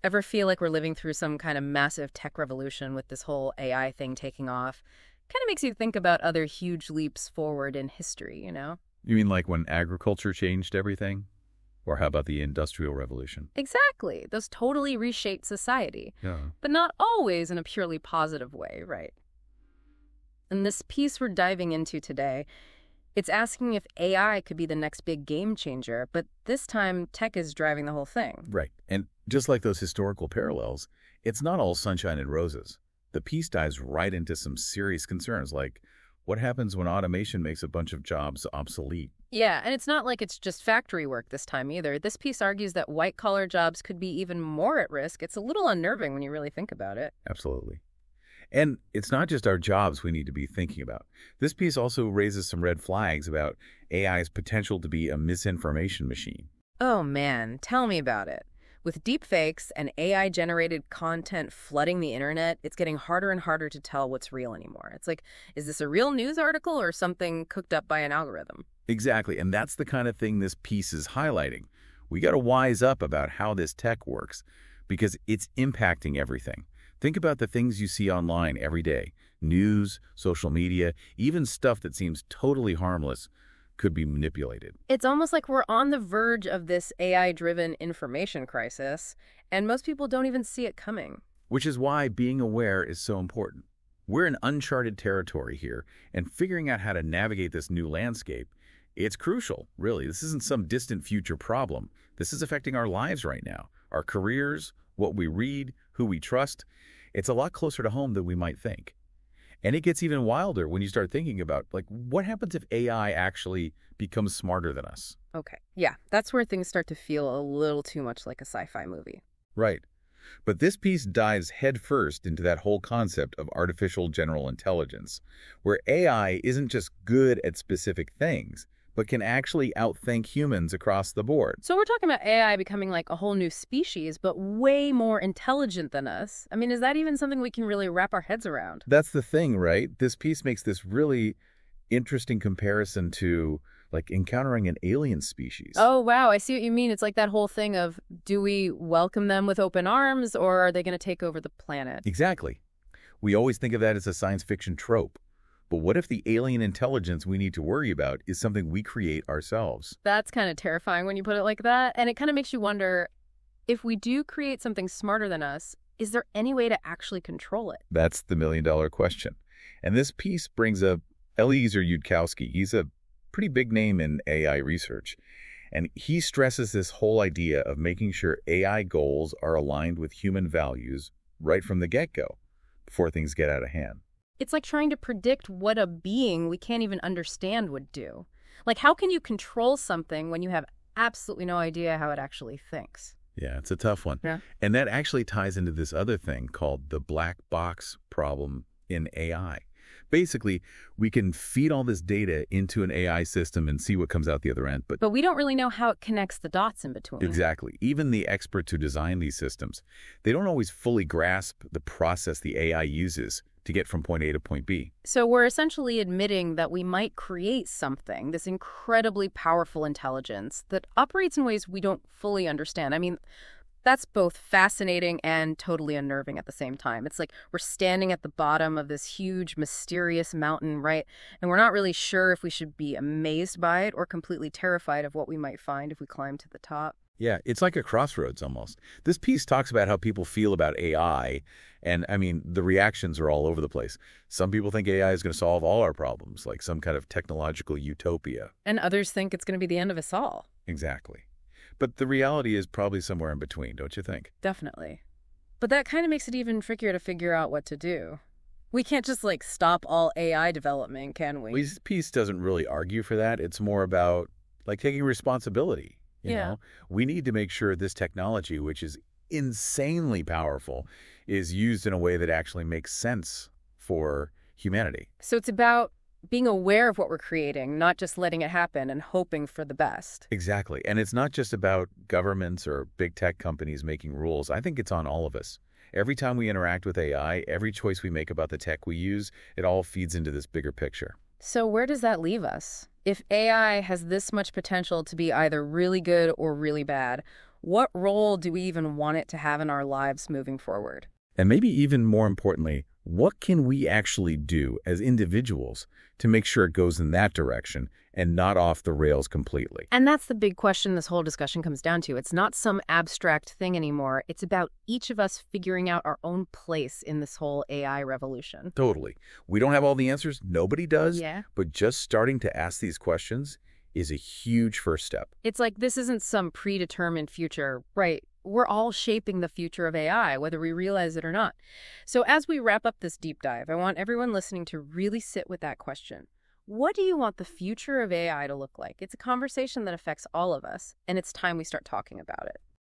Ever feel like we're living through some kind of massive tech revolution with this whole AI thing taking off? Kind of makes you think about other huge leaps forward in history, you know? You mean like when agriculture changed everything? Or how about the Industrial Revolution? Exactly. Those totally reshaped society. Yeah. But not always in a purely positive way, right? And this piece we're diving into today, it's asking if AI could be the next big game changer, but this time tech is driving the whole thing. Right. And just like those historical parallels, it's not all sunshine and roses. The piece dives right into some serious concerns, like what happens when automation makes a bunch of jobs obsolete? Yeah, and it's not like it's just factory work this time either. This piece argues that white-collar jobs could be even more at risk. It's a little unnerving when you really think about it. Absolutely. And it's not just our jobs we need to be thinking about. This piece also raises some red flags about AI's potential to be a misinformation machine. Oh man, tell me about it. With deepfakes and AI-generated content flooding the internet, it's getting harder and harder to tell what's real anymore. It's like, is this a real news article or something cooked up by an algorithm? Exactly, and that's the kind of thing this piece is highlighting. We got to wise up about how this tech works because it's impacting everything. Think about the things you see online every day. News, social media, even stuff that seems totally harmless could be manipulated. It's almost like we're on the verge of this AI-driven information crisis, and most people don't even see it coming. Which is why being aware is so important. We're in uncharted territory here, and figuring out how to navigate this new landscape, it's crucial, really. This isn't some distant future problem. This is affecting our lives right now, our careers, what we read, who we trust. It's a lot closer to home than we might think. And it gets even wilder when you start thinking about, like, what happens if AI actually becomes smarter than us? Okay, yeah, that's where things start to feel a little too much like a sci-fi movie. Right. But this piece dives headfirst into that whole concept of artificial general intelligence, where AI isn't just good at specific things, but can actually outthink humans across the board. So we're talking about AI becoming like a whole new species, but way more intelligent than us. I mean, is that even something we can really wrap our heads around? That's the thing, right? This piece makes this really interesting comparison to, like, encountering an alien species. Oh, wow, I see what you mean. It's like that whole thing of, do we welcome them with open arms, or are they going to take over the planet? Exactly. We always think of that as a science fiction trope. But what if the alien intelligence we need to worry about is something we create ourselves? That's kind of terrifying when you put it like that. And it kind of makes you wonder, if we do create something smarter than us, is there any way to actually control it? That's the million-dollar question. And this piece brings up Eliezer Yudkowsky. He's a pretty big name in AI research. And he stresses this whole idea of making sure AI goals are aligned with human values right from the get-go, before things get out of hand. It's like trying to predict what a being we can't even understand would do. Like, how can you control something when you have absolutely no idea how it actually thinks? Yeah, it's a tough one. Yeah. And that actually ties into this other thing called the black box problem in AI. Basically, we can feed all this data into an AI system and see what comes out the other end. But we don't really know how it connects the dots in between. Exactly. Even the experts who design these systems, they don't always fully grasp the process the AI uses to get from point A to point B. So we're essentially admitting that we might create something, this incredibly powerful intelligence that operates in ways we don't fully understand. I mean, that's both fascinating and totally unnerving at the same time. It's like we're standing at the bottom of this huge, mysterious mountain, right? And we're not really sure if we should be amazed by it or completely terrified of what we might find if we climb to the top. Yeah, it's like a crossroads almost. This piece talks about how people feel about AI, and I mean, the reactions are all over the place. Some people think AI is going to solve all our problems, like some kind of technological utopia. And others think it's going to be the end of us all. Exactly. But the reality is probably somewhere in between, don't you think? Definitely. But that kind of makes it even trickier to figure out what to do. We can't just, like, stop all AI development, can we? Well, this piece doesn't really argue for that. It's more about, like, taking responsibility. You know, we need to make sure this technology, which is insanely powerful, is used in a way that actually makes sense for humanity. So it's about being aware of what we're creating, not just letting it happen and hoping for the best. Exactly. And it's not just about governments or big tech companies making rules. I think it's on all of us. Every time we interact with AI, every choice we make about the tech we use, it all feeds into this bigger picture. So where does that leave us? If AI has this much potential to be either really good or really bad, What role do we even want it to have in our lives moving forward? And maybe even more importantly, what can we actually do as individuals to make sure it goes in that direction and not off the rails completely? And that's the big question this whole discussion comes down to. It's not some abstract thing anymore. It's about each of us figuring out our own place in this whole AI revolution. Totally. We don't have all the answers. Nobody does. Yeah. But just starting to ask these questions is a huge first step. It's like this isn't some predetermined future, right? We're all shaping the future of AI, whether we realize it or not. So as we wrap up this deep dive, I want everyone listening to really sit with that question. What do you want the future of AI to look like? It's a conversation that affects all of us, and it's time we start talking about it.